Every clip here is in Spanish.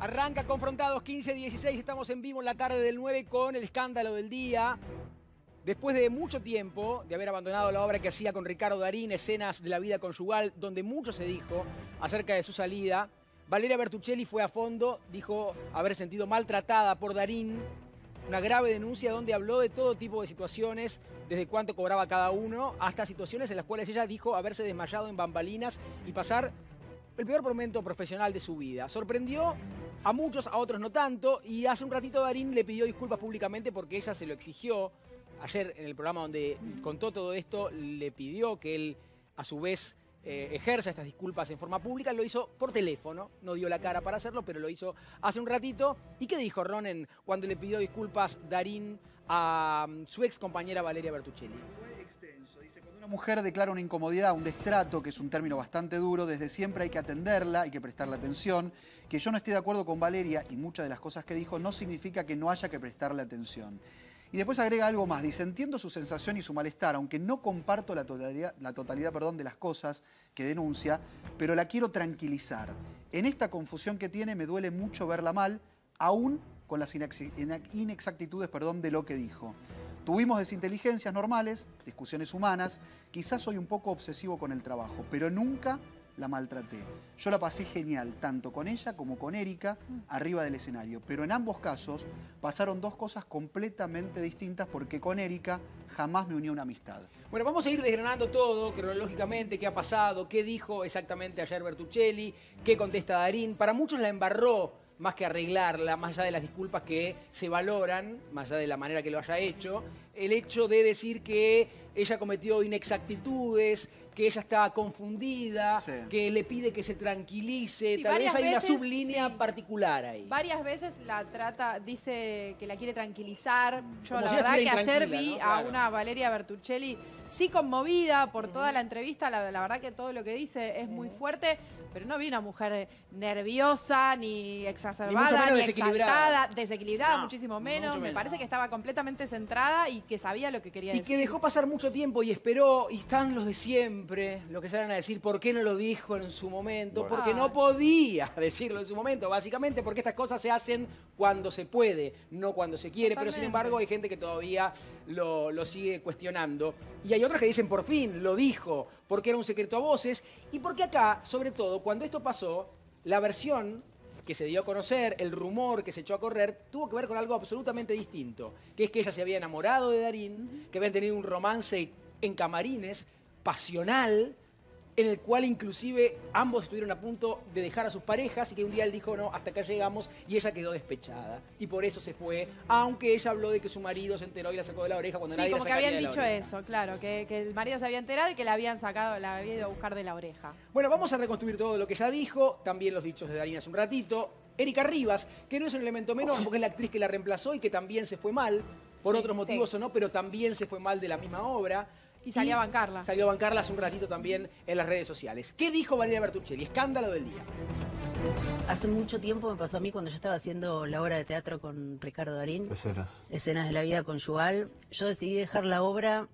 Arranca Confrontados 15-16, estamos en vivo en la tarde del 9 con el escándalo del día. Después de mucho tiempo de haber abandonado la obra que hacía con Ricardo Darín, Escenas de la vida conyugal, donde mucho se dijo acerca de su salida, Valeria Bertuccelli fue a fondo, dijo haber sentido maltratada por Darín, una grave denuncia donde habló de todo tipo de situaciones, desde cuánto cobraba cada uno, hasta situaciones en las cuales ella dijo haberse desmayado en bambalinas y pasar el peor momento profesional de su vida. Sorprendió a muchos, a otros no tanto, y hace un ratito Darín le pidió disculpas públicamente porque ella se lo exigió. Ayer en el programa donde contó todo esto, le pidió que él a su vez ejerza estas disculpas en forma pública. Lo hizo por teléfono, no dio la cara para hacerlo, pero lo hizo hace un ratito. ¿Y qué dijo Ronen cuando le pidió disculpas Darín a su ex compañera Valeria Bertuccelli? Fue extenso. Dice, cuando una mujer declara una incomodidad, un destrato, que es un término bastante duro, desde siempre hay que atenderla, hay que prestarle atención. Que yo no esté de acuerdo con Valeria y muchas de las cosas que dijo no significa que no haya que prestarle atención. Y después agrega algo más, dice, entiendo su sensación y su malestar, aunque no comparto la totalidad de las cosas que denuncia, pero la quiero tranquilizar. En esta confusión que tiene me duele mucho verla mal, aún con las inexactitudes de lo que dijo. Tuvimos desinteligencias normales, discusiones humanas, quizás soy un poco obsesivo con el trabajo, pero nunca la maltraté. Yo la pasé genial, tanto con ella como con Erika, arriba del escenario. Pero en ambos casos pasaron dos cosas completamente distintas porque con Erika jamás me unió una amistad. Bueno, vamos a ir desgranando todo cronológicamente, qué ha pasado, qué dijo exactamente ayer Bertuccelli, qué contesta Darín. Para muchos la embarró más que arreglarla, más allá de las disculpas que se valoran, más allá de la manera que lo haya hecho, el hecho de decir que ella cometió inexactitudes, que ella está confundida, sí, que le pide que se tranquilice, sí, tal vez hay una sublínea sí, particular ahí. Varias veces la trata, dice que la quiere tranquilizar. Yo como la si verdad que ayer vi, ¿no? a Claro, una Valeria Bertuccelli sí conmovida por toda la entrevista, la verdad que todo lo que dice es muy fuerte, pero no vi una mujer nerviosa, ni exacerbada, ni exaltada, desequilibrada, no, muchísimo menos. Me parece que estaba completamente centrada y que sabía lo que quería decir. Y que dejó pasar mucho tiempo y esperó, y están los de siempre, lo que salen a decir, ¿por qué no lo dijo en su momento? Bueno, porque no podía decirlo en su momento, básicamente porque estas cosas se hacen cuando se puede, no cuando se quiere. Totalmente. Pero sin embargo hay gente que todavía lo sigue cuestionando. Y hay otras que dicen, por fin, lo dijo, porque era un secreto a voces, y porque acá, sobre todo, cuando esto pasó, la versión que se dio a conocer, el rumor que se echó a correr, tuvo que ver con algo absolutamente distinto, que es que ella se había enamorado de Darín, que habían tenido un romance en camarines, pasional, en el cual inclusive ambos estuvieron a punto de dejar a sus parejas y que un día él dijo, no, hasta acá llegamos, y ella quedó despechada. Y por eso se fue, aunque ella habló de que su marido se enteró y la sacó de la oreja cuando nadie la sacaría de la oreja. Sí, como que habían dicho eso, claro, que el marido se había enterado y que la habían sacado, la había ido a buscar de la oreja. Bueno, vamos a reconstruir todo lo que ella dijo, también los dichos de Darín hace un ratito. Erika Rivas, que no es un elemento menor, porque es la actriz que la reemplazó y que también se fue mal, por otros motivos o no, pero también se fue mal de la misma obra. Y salió a bancarla. Salió a bancarla hace un ratito también en las redes sociales. ¿Qué dijo Valeria Bertuccelli? Escándalo del día. Hace mucho tiempo me pasó a mí cuando yo estaba haciendo la obra de teatro con Ricardo Darín. Escenas de la vida conyugal. Yo decidí dejar la obra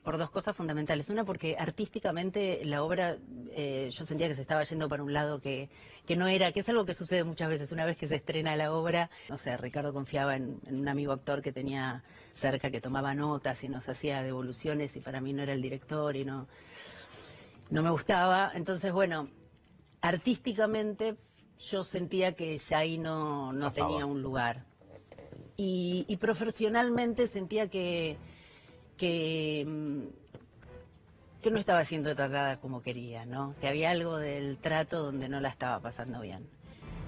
por dos cosas fundamentales. Una, porque artísticamente la obra yo sentía que se estaba yendo para un lado que no era, que es algo que sucede muchas veces. Una vez que se estrena la obra, no sé, Ricardo confiaba en un amigo actor que tenía cerca, que tomaba notas y nos hacía devoluciones, y para mí no era el director y no me gustaba. Entonces, bueno, artísticamente yo sentía que ya ahí no tenía un lugar. Y profesionalmente sentía que no estaba siendo tratada como quería, ¿no? Que había algo del trato donde no la estaba pasando bien.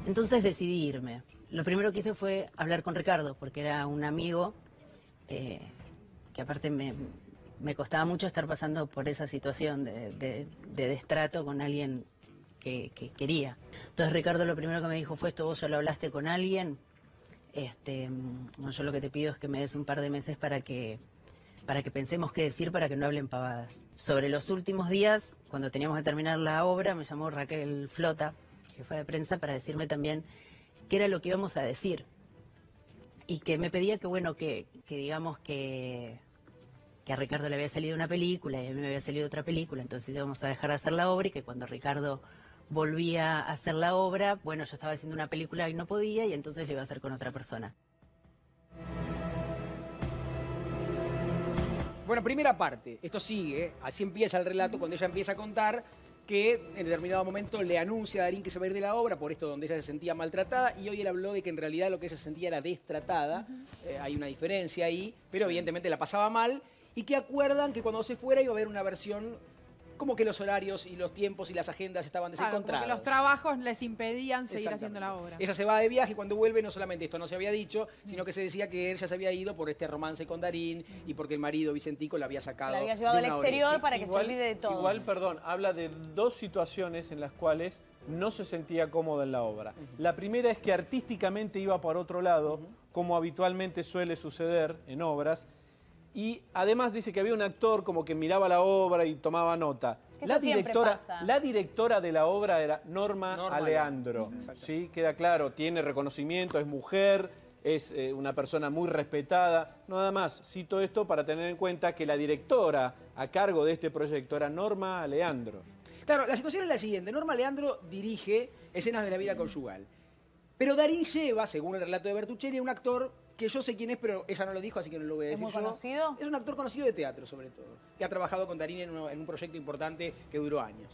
Entonces decidí irme. Lo primero que hice fue hablar con Ricardo, porque era un amigo que aparte me costaba mucho estar pasando por esa situación de destrato con alguien que quería. Entonces Ricardo lo primero que me dijo fue, ¿esto vos ya lo hablaste con alguien? No, yo lo que te pido es que me des un par de meses para que pensemos qué decir, para que no hablen pavadas. Sobre los últimos días, cuando teníamos que terminar la obra, me llamó Raquel Flota, jefa de prensa, para decirme también qué era lo que íbamos a decir. Y que me pedía que, bueno, que digamos que a Ricardo le había salido una película y a mí me había salido otra película, entonces íbamos a dejar de hacer la obra y que cuando Ricardo volvía a hacer la obra, bueno, yo estaba haciendo una película y no podía, y entonces le iba a hacer con otra persona. Bueno, primera parte, esto sigue, así empieza el relato cuando ella empieza a contar que en determinado momento le anuncia a Darín que se va a ir de la obra por esto donde ella se sentía maltratada, y hoy él habló de que en realidad lo que ella sentía era destratada. Hay una diferencia ahí, pero evidentemente la pasaba mal, y que acuerdan que cuando se fuera iba a haber una versión como que los horarios y los tiempos y las agendas estaban desencontrados. Como que los trabajos les impedían seguir haciendo la obra. Ella se va de viaje y cuando vuelve no solamente esto no se había dicho, sino que se decía que ella se había ido por este romance con Darín y porque el marido Vicentico la había sacado. La había llevado al exterior orilla. para que se olvide de todo. Igual, perdón, habla de dos situaciones en las cuales no se sentía cómoda en la obra. La primera es que artísticamente iba por otro lado, como habitualmente suele suceder en obras, y además dice que había un actor como que miraba la obra y tomaba nota. La directora de la obra era Norma Aleandro. ¿Sí? Queda claro, tiene reconocimiento, es mujer, es una persona muy respetada. Nada más, cito esto para tener en cuenta que la directora a cargo de este proyecto era Norma Aleandro. Claro, la situación es la siguiente. Norma Aleandro dirige Escenas de la vida conyugal. Pero Darín lleva, según el relato de Bertuccelli, a un actor que yo sé quién es, pero ella no lo dijo, así que no lo voy a decir. ¿Es muy conocido? Es un actor conocido de teatro, sobre todo, que ha trabajado con Darín en un proyecto importante que duró años.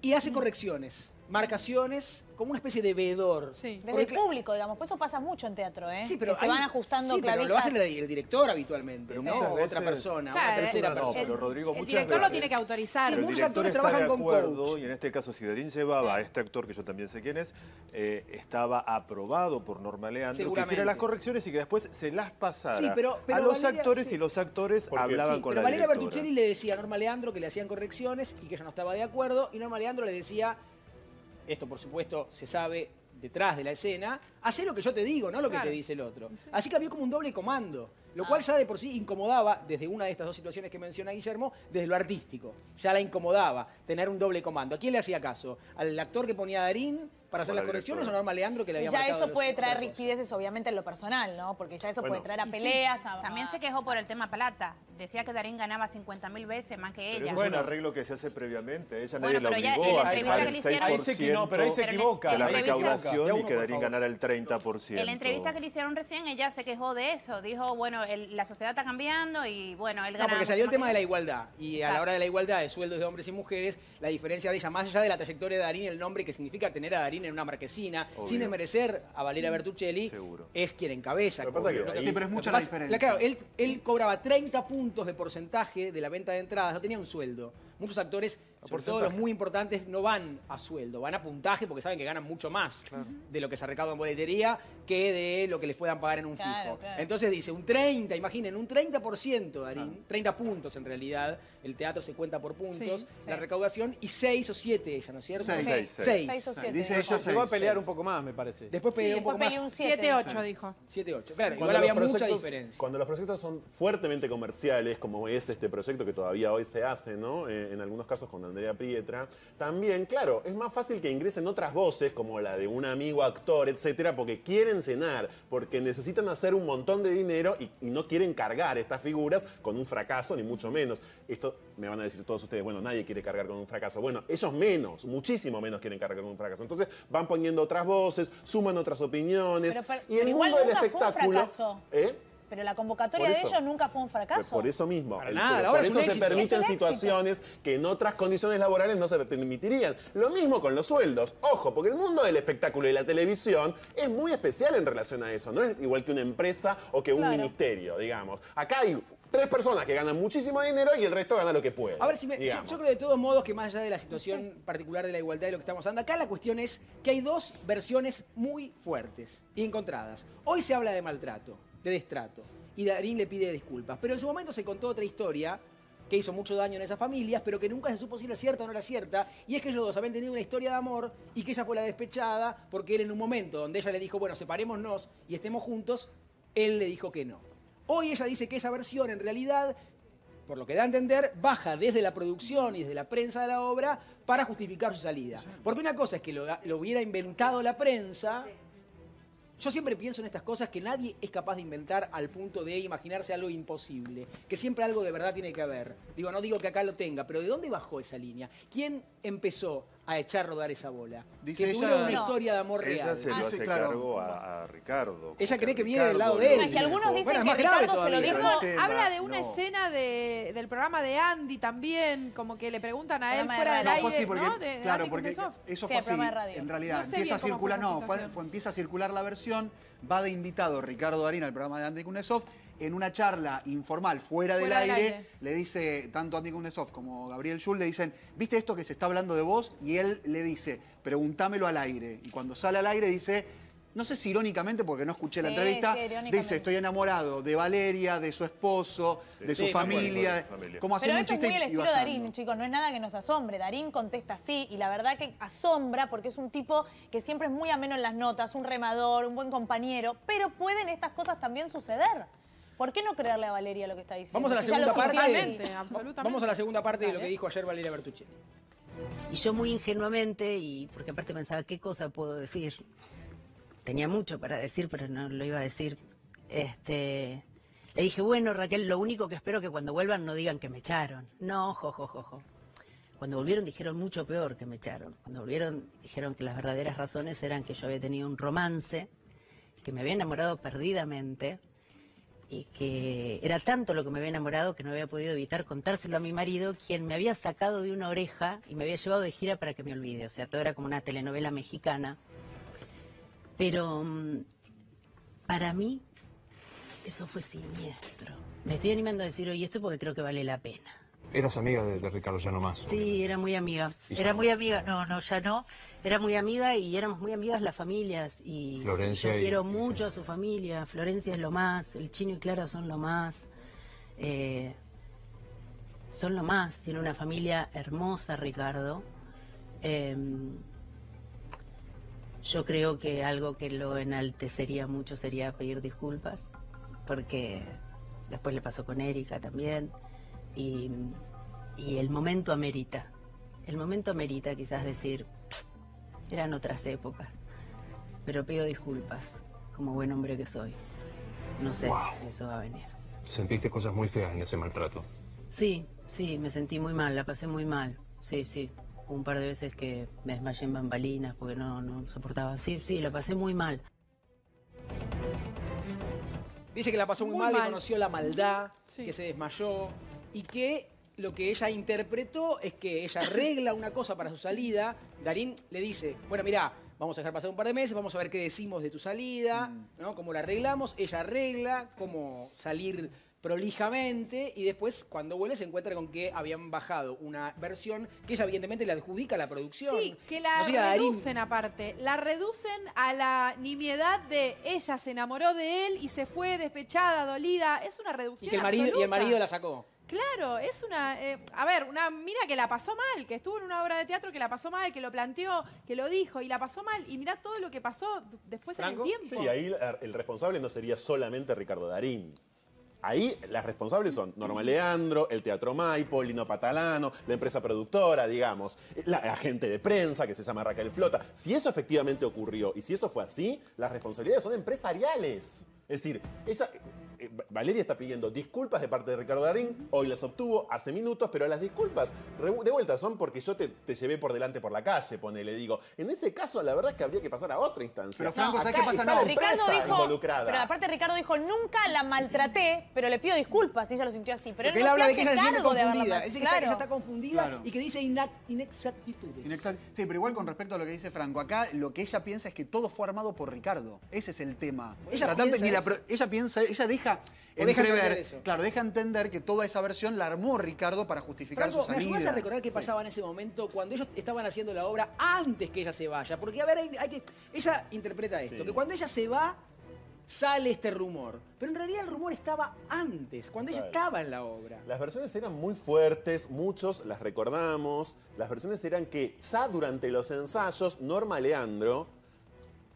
Y hace correcciones, marcaciones, como una especie de veedor. Sí. Desde el público, digamos, pues eso pasa mucho en teatro, ¿eh? Sí, pero que se van ajustando clavijas. Pero lo hace el director habitualmente, pero ¿no? muchas veces, otra persona, claro, una tercera no, persona. pero Rodrigo, El muchas director veces, lo tiene que autorizar. Sí, pero el muchos director actores está de trabajan con acuerdo, coach. y en este caso si Darín llevaba a este actor, que yo también sé quién es, estaba aprobado por Norma Aleandro, que hiciera las correcciones y que después se las pasara a los Valeria, actores, y los actores hablaban con la Valeria directora. Bertuccelli le decía a Norma Aleandro que le hacían correcciones y que ella no estaba de acuerdo, y Norma Aleandro le decía, esto por supuesto se sabe detrás de la escena, hacé lo que yo te digo, no lo que te dice el otro. Así que había como un doble comando, lo cual ya de por sí incomodaba, desde una de estas dos situaciones que menciona Guillermo, desde lo artístico. Ya la incomodaba tener un doble comando. ¿A quién le hacía caso? ¿Al actor que ponía a Darín para hacer las correcciones o a Norma Aleandro que le había ya marcado eso puede traer otra cosa? rispideces, obviamente, en lo personal, ¿no? Porque ya eso puede traer a peleas. También se quejó por el tema plata. Decía que Darín ganaba 50.000 veces más que Pero ella. eso es un arreglo que se hace previamente. Ella Bueno, nadie la pero obligó ya a en la pagar entrevista el que le hicieron- 6% pero ahí se equivoca. de la en la entrevista- recaudación y que Darín ganara el 30%. En la entrevista que le hicieron recién, ella se quejó de eso. Dijo, bueno, la sociedad está cambiando y bueno, él No, gana. porque salió el mucho tema más de la que- igualdad. Y a la Exacto. hora de la igualdad de sueldos de hombres y mujeres, la diferencia de ella, más allá de la trayectoria de Darín, el nombre que significa tener a Darín en una marquesina, Obvio. sin desmerecer a Valeria Bertuccelli, Seguro. es quien encabeza. Lo que pasa Obvio. que ahí- Sí, pero es mucha la diferencia. Claro, él cobraba 30 puntos de porcentaje de la venta de entradas, no tenía un sueldo. Muchos actores, sobre todo los muy importantes, no van a sueldo, van a puntaje porque saben que ganan mucho más de lo que se recauda en boletería que de lo que les puedan pagar en un fijo. Claro. Entonces dice, un 30, imaginen, un 30%, Darín, 30 puntos en realidad, el teatro se cuenta por puntos, la recaudación, y 6 o 7 ella, ¿no es cierto? Seis. 6 o 7. Dice ella Llegó a 6. pelear un poco más, me parece. Después peleó un poco peleó más, un 7. 7-8 dijo. 7-8. Claro, Cuando igual había los mucha proyectos- diferencia. Cuando los proyectos son fuertemente comerciales, como es este proyecto que todavía hoy se hace, ¿no? En algunos casos con Andrea Pietra, también, claro, es más fácil que ingresen otras voces, como la de un amigo actor, etcétera, porque quieren llenar, porque necesitan hacer un montón de dinero y no quieren cargar estas figuras con un fracaso, ni mucho menos. Esto me van a decir todos ustedes, bueno, nadie quiere cargar con un fracaso. Bueno, ellos menos, muchísimo menos quieren cargar con un fracaso. Entonces van poniendo otras voces, suman otras opiniones. Y el igual mundo del nunca fue un espectáculo. fracaso. ¿Eh? Pero la convocatoria Por de eso. ellos nunca fue un fracaso. Por eso mismo. Para nada, Pero ahora por es un eso se éxito. permiten Es un éxito. situaciones que en otras condiciones laborales no se permitirían. Lo mismo con los sueldos. Ojo, porque el mundo del espectáculo y la televisión es muy especial en relación a eso. No es igual que una empresa o que un Claro. ministerio, digamos. Acá hay 3 personas que ganan muchísimo dinero y el resto gana lo que puede. A ver, si yo digamos. creo de todos modos que más allá de la situación particular de la igualdad de lo que estamos hablando, acá la cuestión es que hay dos versiones muy fuertes y encontradas. Hoy se habla de maltrato, de destrato, y Darín le pide disculpas, pero en su momento se contó otra historia que hizo mucho daño en esas familias, pero que nunca se supo si era cierta o no era cierta, y es que ellos dos habían tenido una historia de amor y que ella fue la despechada porque él en un momento donde ella le dijo, bueno, separémonos y estemos juntos, él le dijo que no. Hoy ella dice que esa versión en realidad, por lo que da a entender, baja desde la producción y desde la prensa de la obra para justificar su salida. Porque una cosa es que lo hubiera inventado la prensa. Yo siempre pienso en estas cosas que nadie es capaz de inventar al punto de imaginarse algo imposible, que siempre algo de verdad tiene que haber. No digo que acá lo tenga, pero ¿de dónde bajó esa línea? ¿Quién empezó a echar rodar esa bola. Dice que ella, tuviera una historia de amor real. Ella se lo hace cargo a Ricardo. Ella cree que viene del lado de él. Es que algunos dicen Bueno, que es más grave Ricardo se lo todavía. dijo. Habla de una escena del programa de Andy también, como que le preguntan a él Programa de fuera del radio. aire, porque, ¿no? De claro, Andy porque Kuznetsov. eso Sí, fue el programa así. de radio. En realidad, No sé empieza a bien cómo fue circular, esa no, situación. empieza a circular la versión, va de invitado Ricardo Darín al programa de Andy Kuznetsov. En una charla informal fuera del aire, le dice, tanto Andy Kuznetsov como Gabriel Schul le dicen, ¿viste esto que se está hablando de vos? Y él le dice, pregúntamelo al aire. Y cuando sale al aire dice, no sé si irónicamente, porque no escuché la entrevista, dice, estoy enamorado de Valeria, de su esposo, de su familia. Como Pero haciendo un eso es chiste muy el y estilo bajando. Darín, chicos, no es nada que nos asombre. Darín contesta así y la verdad que asombra porque es un tipo que siempre es muy ameno en las notas, un remador, un buen compañero, pero pueden estas cosas también suceder. ¿Por qué no creerle a Valeria lo que está diciendo? Vamos a la Si ya segunda lo parte. sintió así. Vamos a la segunda parte de lo que dijo ayer Valeria Bertuccelli. Y yo muy ingenuamente, y porque aparte pensaba, ¿qué cosa puedo decir? Tenía mucho para decir, pero no lo iba a decir. Le dije, bueno, Raquel, lo único que espero que cuando vuelvan no digan que me echaron. No, jojojojo. Cuando volvieron dijeron mucho peor que me echaron. Cuando volvieron dijeron que las verdaderas razones eran que yo había tenido un romance, que me había enamorado perdidamente, y que era tanto lo que me había enamorado que no había podido evitar contárselo a mi marido, quien me había sacado de una oreja y me había llevado de gira para que me olvide. O sea, todo era como una telenovela mexicana. Pero para mí eso fue siniestro. Me estoy animando a decir hoy esto porque creo que vale la pena. ¿Eras amiga de Ricardo ya no más? Sí, era muy amiga. Era muy amiga, no, ya no. Era muy amiga y éramos muy amigas las familias. Y Florencia yo quiero mucho a su familia. Florencia es lo más, el Chino y Clara son lo más. Son lo más. Tiene una familia hermosa, Ricardo. Yo creo que algo que lo enaltecería mucho sería pedir disculpas, porque después le pasó con Erika también. Y el momento amerita. El momento amerita quizás decir, eran otras épocas, pero pido disculpas, como buen hombre que soy. No sé, eso va a venir. ¿Sentiste cosas muy feas en ese maltrato? Sí, me sentí muy mal, la pasé muy mal. Sí. Un par de veces que me desmayé en bambalinas porque no soportaba. Sí, la pasé muy mal. Dice que la pasó muy mal, que conoció la maldad, que se desmayó y que lo que ella interpretó es que ella arregla una cosa para su salida. Darín le dice, bueno, mirá, vamos a dejar pasar un par de meses, vamos a ver qué decimos de tu salida, ¿no? Cómo la arreglamos. Ella arregla cómo salir prolijamente y después cuando vuelve se encuentra con que habían bajado una versión que ella evidentemente le adjudica a la producción. Sí, que la reducen aparte, la reducen a la nimiedad de ella se enamoró de él y se fue despechada, dolida. Es una reducción y que el marido la sacó. Claro, es una... una mina que la pasó mal, que estuvo en una obra de teatro que la pasó mal, que lo planteó, que lo dijo y la pasó mal. Y mirá todo lo que pasó después en el tiempo. Sí, ahí el responsable no sería solamente Ricardo Darín. Ahí las responsables son Norma Leandro, el Teatro Maipo, Lino Patalano, la empresa productora, digamos, la agente de prensa que se llama Raquel Flota. Si eso efectivamente ocurrió y si eso fue así, las responsabilidades son empresariales. Es decir, Valeria está pidiendo disculpas de parte de Ricardo Darín, hoy las obtuvo hace minutos, pero las disculpas de vuelta son porque yo te llevé por delante por la calle, le digo. En ese caso, la verdad es que habría que pasar a otra instancia. Pero Franco, ¿sabes qué pasa? No, Ricardo dijo, involucrada. pero aparte Ricardo dijo, nunca la maltraté, pero le pido disculpas si ella lo sintió así. Pero porque él no habla se de que hace ella se siente cargo de haberla confundida. Dice que ella está confundida Claro. y que dice inexactitudes. Sí, pero igual con respecto a lo que dice Franco, acá lo que ella piensa es que todo fue armado por Ricardo. Ese es el tema. Ella deja entrever, deja entender que toda esa versión la armó Ricardo para justificar Franco, su salida. ¿me ayudas a recordar qué pasaba en ese momento cuando ellos estaban haciendo la obra antes que ella se vaya? Porque, a ver, ella interpreta esto, que cuando ella se va, sale este rumor. Pero en realidad el rumor estaba antes, cuando ella estaba en la obra. Las versiones eran muy fuertes, muchos las recordamos. Las versiones eran que ya durante los ensayos, Norma Leandro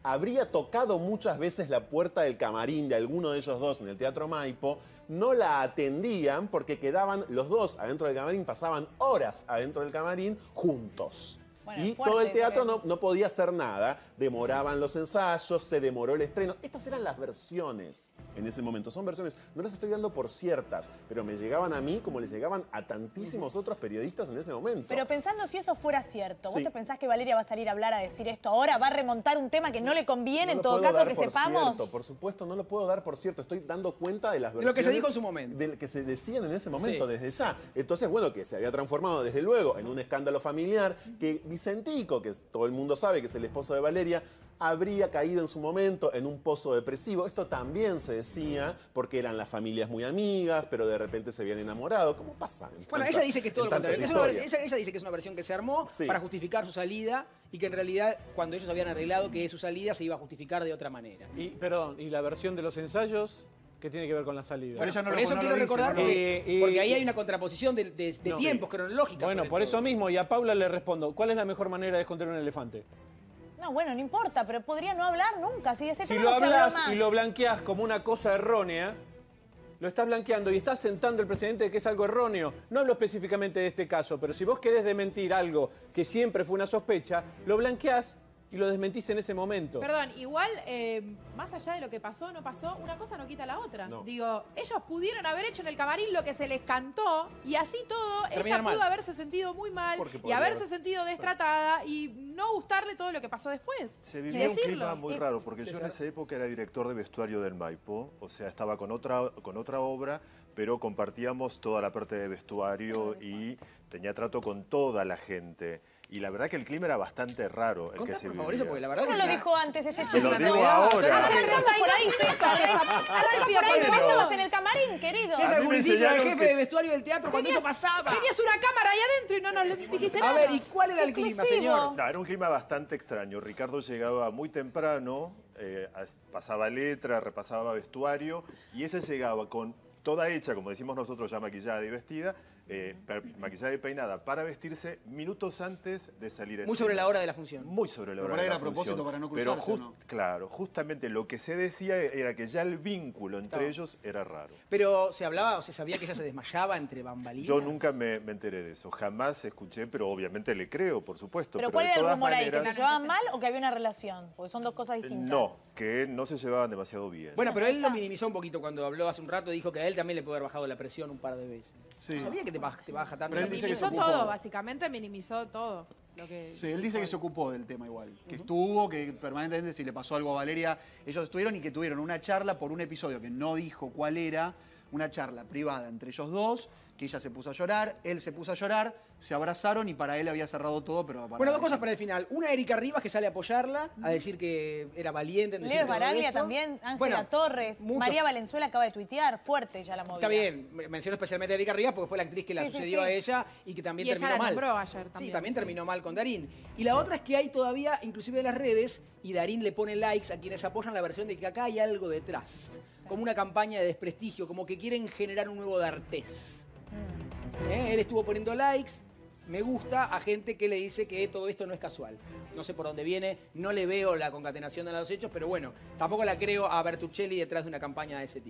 habría tocado muchas veces la puerta del camarín de alguno de ellos dos en el Teatro Maipo, no la atendían porque quedaban los dos adentro del camarín, pasaban horas adentro del camarín juntos. Bueno, y fuerte, todo el teatro porque... no podía hacer nada. Demoraban los ensayos, se demoró el estreno. Estas eran las versiones en ese momento. Son versiones, no las estoy dando por ciertas, pero me llegaban a mí como les llegaban a tantísimos otros periodistas en ese momento. Pero pensando si eso fuera cierto, ¿vos Sí. te pensás que Valeria va a salir a hablar a decir esto ahora? ¿Va a remontar un tema que no le conviene en todo caso que sepamos? Cierto, por supuesto, no lo puedo dar por cierto. Estoy dando cuenta de las De versiones. lo que se dijo en su momento. De lo que se decían en ese momento, Sí. desde ya. Entonces, bueno, que se había transformado desde luego en un escándalo familiar, que Vicentico, que todo el mundo sabe que es el esposo de Valeria, habría caído en su momento en un pozo depresivo. Esto también se decía porque eran las familias muy amigas, pero de repente se habían enamorado. ¿Cómo pasa? Bueno, ella dice que es todo lo contrario. Ella dice que es una versión que se armó Sí. para justificar su salida y que en realidad cuando ellos habían arreglado que su salida se iba a justificar de otra manera. Y, perdón, ¿y la versión de los ensayos? ¿Qué tiene que ver con la salida? Pero ella no Por lo- eso no quiero lo dice, recordar, no lo porque ahí hay una contraposición de tiempos cronológicos. Bueno, sobre por todo. eso mismo, y a Paula le respondo, ¿cuál es la mejor manera de esconder un elefante? No, bueno, no importa, pero podría no hablar nunca. Si, de ese Si tema lo no se habló hablas más. y lo blanqueás como una cosa errónea, lo estás blanqueando y estás sentando el precedente de que es algo erróneo. No hablo específicamente de este caso, pero si vos querés desmentir algo que siempre fue una sospecha, lo blanqueás y lo desmentís en ese momento. Perdón, igual, más allá de lo que pasó o no pasó, una cosa no quita la otra. No. Digo, ellos pudieron haber hecho en el camarín lo que se les cantó y así todo, Terminar ella mal. pudo haberse sentido muy mal Porque y podría haberse haber- sentido destratada y no gustarle todo lo que pasó después. Se Y vivía un decirlo. clima muy raro, porque yo en esa época era director de vestuario del Maipo, o sea, estaba con otra obra, pero compartíamos toda la parte de vestuario y tenía trato con toda la gente. Y la verdad que el clima era bastante raro el Contá, que se por vivía. favor, eso porque la verdad ¿Cómo que lo dijo antes este Te chico? lo digo ahora. Hace rato por ahí, César. Por ahí no estabas en el camarín, querido. César A mí me Guricillo, el enseñaron jefe que- de vestuario del teatro, cuando eso pasaba. Tenías una cámara ahí adentro y no nos dijiste A nada. ver, ¿y cuál era el clima, Exclusivo. señor? No, era un clima bastante extraño. Ricardo llegaba muy temprano, pasaba letra, repasaba vestuario, y ese llegaba con toda hecha, como decimos nosotros, ya maquillada y vestida, maquillada y peinada, para vestirse minutos antes de salir a Muy escena. sobre la hora de la función. Muy sobre la Pero hora por ahí de la era a propósito función. para no Pero cruzarse, ¿o no? claro, justamente lo que se decía era que ya el vínculo entre ellos era raro. Pero se hablaba o se sabía que ella se desmayaba entre bambalinas. Yo nunca me enteré de eso, jamás escuché, pero obviamente le creo, por supuesto. ¿Pero Pero cuál de era el todas rumor ahí? ¿Que se maneras, llevaban mal o que había una relación? Porque son dos cosas distintas. no, que no se llevaban demasiado bien. Bueno, pero él lo minimizó un poquito cuando habló hace un rato, dijo que a él también le puede haber bajado la presión un par de veces. Sí. Sabía que te baja tanto. Pero él la dice que presión. se Minimizó ocupó. todo, básicamente minimizó todo. Lo que Sí, él dice que se ocupó del tema igual. Que estuvo, que permanentemente si le pasó algo a Valeria, ellos estuvieron y que tuvieron una charla por un episodio que no dijo cuál era, una charla privada entre ellos dos, que ella se puso a llorar, él se puso a llorar, se abrazaron y para él había cerrado todo, pero para Bueno, dos ella- cosas para el final. Una, Erika Rivas, que sale a apoyarla, a decir que era valiente en decir Leo todo Baraglia esto. también, Ángela Bueno, Torres, mucho- María Valenzuela acaba de tuitear, fuerte ya la movida. Está bien, menciono especialmente a Erika Rivas porque fue la actriz que la Sí, sí, sucedió sí. a ella y que también Y ella terminó la mal. nombró ayer Sí, también, también sí. terminó mal con Darín. Y la otra es que hay todavía, inclusive en las redes, y Darín le pone likes a quienes apoyan la versión de que acá hay algo detrás. Como una campaña de desprestigio, como que quieren generar un nuevo D'Artés. Él estuvo poniendo likes, me gusta, a gente que le dice que todo esto no es casual. No sé por dónde viene, no le veo la concatenación de los hechos, pero bueno, tampoco la creo a Bertuccelli detrás de una campaña de ese tipo.